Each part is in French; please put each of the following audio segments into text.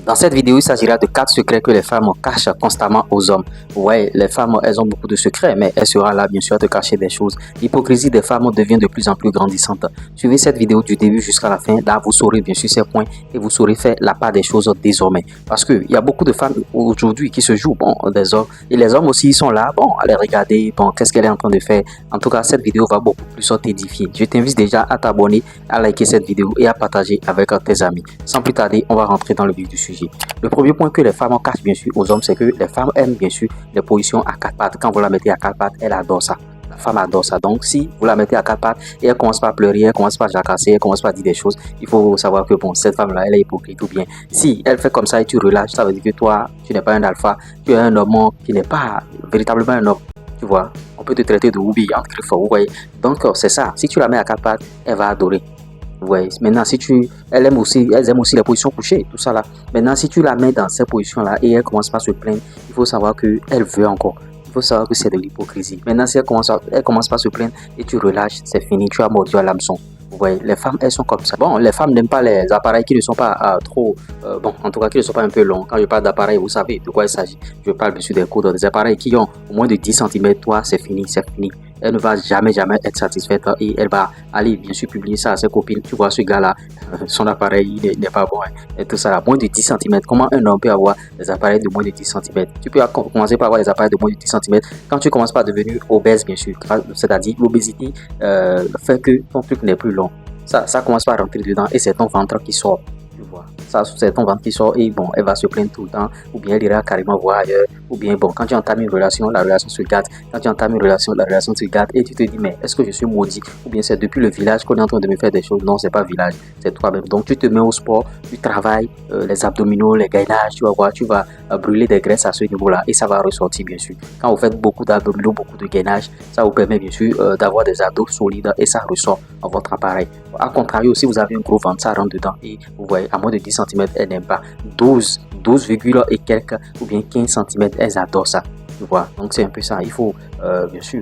Dans cette vidéo, il s'agira de 4 secrets que les femmes cachent constamment aux hommes. Ouais, les femmes, elles ont beaucoup de secrets, mais elles seront là, bien sûr, à te cacher des choses. L'hypocrisie des femmes devient de plus en plus grandissante. Suivez cette vidéo du début jusqu'à la fin. Là, vous saurez bien sûr ces points et vous saurez faire la part des choses désormais. Parce qu'il y a beaucoup de femmes aujourd'hui qui se jouent, bon, des hommes. Et les hommes aussi, ils sont là, bon, à les regarder, bon, qu'est-ce qu'elle est en train de faire. En tout cas, cette vidéo va beaucoup plus t'édifier. Je t'invite déjà à t'abonner, à liker cette vidéo et à partager avec tes amis. Sans plus tarder, on va rentrer dans le vif du sujet. Le premier point que les femmes cachent bien sûr aux hommes, c'est que les femmes aiment bien sûr les positions à 4 pattes. Quand vous la mettez à 4 pattes, elle adore ça. La femme adore ça. Donc, si vous la mettez à 4 pattes et elle commence pas à pleurer, elle commence pas à jacasser, elle commence pas à dire des choses, il faut savoir que bon, cette femme-là, elle est hypocrite. Ou bien, si elle fait comme ça et tu relâches, ça veut dire que toi, tu n'es pas un alpha, tu es un homme qui n'est pas véritablement un homme. Tu vois, on peut te traiter de Woubi, entre griffes, vous voyez. Donc, c'est ça. Si tu la mets à 4 pattes, elle va adorer. Ouais, maintenant si elles aiment aussi les positions couchées, tout ça là. Maintenant si tu la mets dans ces positions là et elle commence pas à se plaindre, il faut savoir que elle veut encore. Il faut savoir que c'est de l'hypocrisie. Maintenant si elle commence pas à se plaindre et tu relâches, c'est fini, tu as mordu à l'hameçon. Vous voyez, les femmes elles sont comme ça. Bon, les femmes n'aiment pas les appareils qui ne sont pas trop bon, en tout cas qui ne sont pas un peu longs. Quand je parle d'appareils, vous savez de quoi il s'agit. Je parle bien sûr des coudres, des appareils qui ont au moins de 10 cm. Toi, c'est fini, c'est fini. Elle ne va jamais être satisfaite et elle va aller bien sûr publier ça à ses copines. Tu vois ce gars là, son appareil il n'est pas bon hein, et tout ça là, moins de 10 cm. Comment un homme peut avoir des appareils de moins de 10 cm? Tu peux commencer par avoir des appareils de moins de 10 cm quand tu commences par devenir obèse bien sûr. C'est-à-dire l'obésité fait que ton truc n'est plus long. Ça commence par rentrer dedans et c'est ton ventre qui sort. Tu vois, ça c'est ton ventre qui sort et bon, elle va se plaindre tout le temps ou bien elle ira carrément voir ailleurs. Ou bien bon, quand tu entames une relation, la relation se gâte. Quand tu entames une relation, la relation se gâte et tu te dis mais est-ce que je suis maudit? Ou bien c'est depuis le village qu'on est en train de me faire des choses? Non, c'est pas village, c'est toi-même. Donc tu te mets au sport, tu travailles les abdominaux, les gainages, tu vas voir, tu vas brûler des graisses à ce niveau-là et ça va ressortir bien sûr. Quand vous faites beaucoup d'abdominaux, beaucoup de gainage, ça vous permet bien sûr d'avoir des abdos solides et ça ressort dans votre appareil. A contrario, si vous avez un gros ventre, ça rentre dedans et vous voyez, à moins de 10 cm, elle n'aime pas. 12 et quelques ou bien 15 cm, elles adorent ça. Tu vois, donc c'est un peu ça. Il faut bien sûr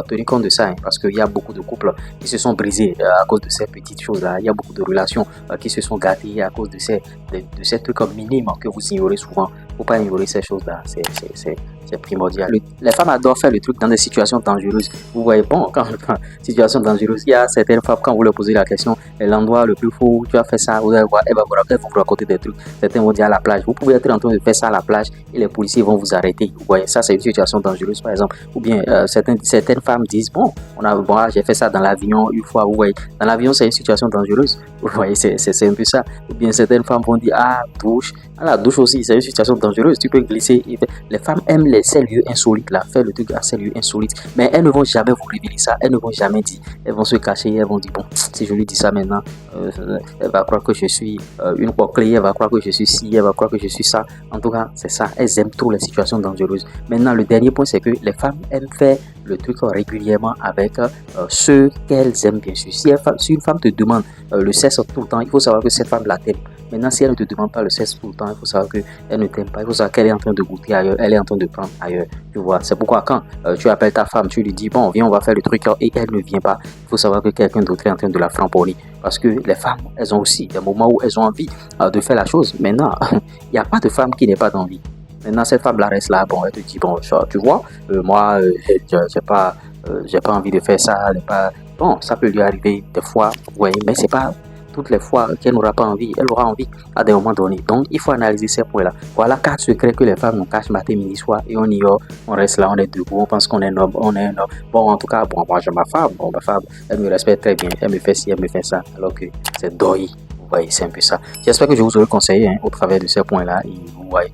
tenir compte de ça hein, parce qu'il y a beaucoup de couples qui se sont brisés à cause de ces petites choses là. Il y a beaucoup de relations qui se sont gâtées à cause de ces trucs minimes que vous ignorez souvent. Faut pas ignorer ces choses là, c'est primordial. Les femmes adorent faire le truc dans des situations dangereuses. Vous voyez, bon, quand situation dangereuse, il y a certaines femmes, quand vous leur posez la question, l'endroit le plus fou, tu as fait ça, vous allez voir, elles vont vous raconter des trucs. Certains vont dire à la plage. Vous pouvez être en train de faire ça à la plage et les policiers vont vous arrêter. Vous voyez, ça c'est une situation dangereuse par exemple. Ou bien certaines femmes disent, bon, j'ai fait ça dans l'avion une fois. Vous voyez, dans l'avion c'est une situation dangereuse. Vous voyez, c'est un peu ça. Ou bien certaines femmes vont dire, douche. La douche aussi, c'est une situation dangereuse. Tu peux glisser. Les femmes aiment ces lieux insolites là, faire le truc à ces lieux insolites. Mais elles ne vont jamais vous révéler ça. Elles ne vont jamais dire. Elles vont se cacher. Elles vont dire, bon, si je lui dis ça maintenant, elle va croire que je suis une clé. Elle va croire que je suis ci. Elle va croire que je suis ça. En tout cas, c'est ça. Elles aiment trop les situations dangereuses. Maintenant, le dernier point, c'est que les femmes aiment faire le truc régulièrement avec ceux qu'elles aiment bien sûr. Si une femme te demande le sexe tout le temps, il faut savoir que cette femme la t'aime. Maintenant, si elle ne te demande pas le sexe tout le temps, il faut savoir qu'elle ne t'aime pas. Il faut savoir qu'elle est en train de goûter ailleurs, elle est en train de prendre ailleurs. Tu vois, c'est pourquoi quand tu appelles ta femme, tu lui dis, bon, viens, on va faire le truc, et elle ne vient pas, il faut savoir que quelqu'un d'autre est en train de la framponner. Parce que les femmes, elles ont aussi des moments où elles ont envie de faire la chose. Maintenant, il n'y a pas de femme qui n'ait pas d'envie. Maintenant, cette femme-là reste là, bon, elle te dit, bon, tu vois, moi, j'ai pas envie de faire ça, bon, ça peut lui arriver des fois, ouais, mais c'est pas toutes les fois qu'elle n'aura pas envie, elle aura envie à des moments donnés. Donc, il faut analyser ces points-là. Voilà 4 secrets que les femmes nous cachent matin, midi, soir et on ignore. On reste là, on est debout, on pense qu'on est un homme, on est un homme. Bon, en tout cas, bon, moi j'ai ma femme, bon, ma femme, elle me respecte très bien, elle me fait ci, elle me fait ça, alors que c'est deuil. Vous voyez, c'est un peu ça. J'espère que je vous aurai conseillé hein, au travers de ces points-là. Vous voyez,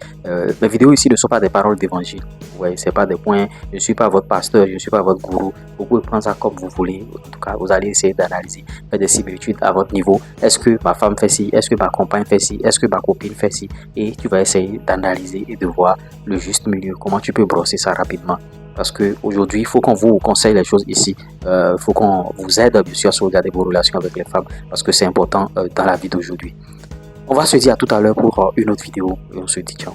mes vidéos ici ne sont pas des paroles d'évangile. Vous voyez, c'est pas des points. Je ne suis pas votre pasteur, je ne suis pas votre gourou. Vous pouvez prendre ça comme vous voulez. En tout cas, vous allez essayer d'analyser, faire des similitudes à votre niveau. Est-ce que ma femme fait ci? Est-ce que ma compagne fait ci? Est-ce que ma copine fait ci? Et tu vas essayer d'analyser et de voir le juste milieu. Comment tu peux brosser ça rapidement. Parce qu'aujourd'hui, il faut qu'on vous conseille les choses ici. Il faut qu'on vous aide bien sûr à sauvegarder vos relations avec les femmes. Parce que c'est important dans la vie d'aujourd'hui. On va se dire à tout à l'heure pour une autre vidéo. Et on se dit ciao.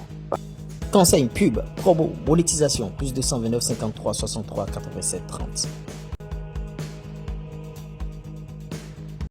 Conseil, pub, promo, monétisation, plus 229 53 63 87 30.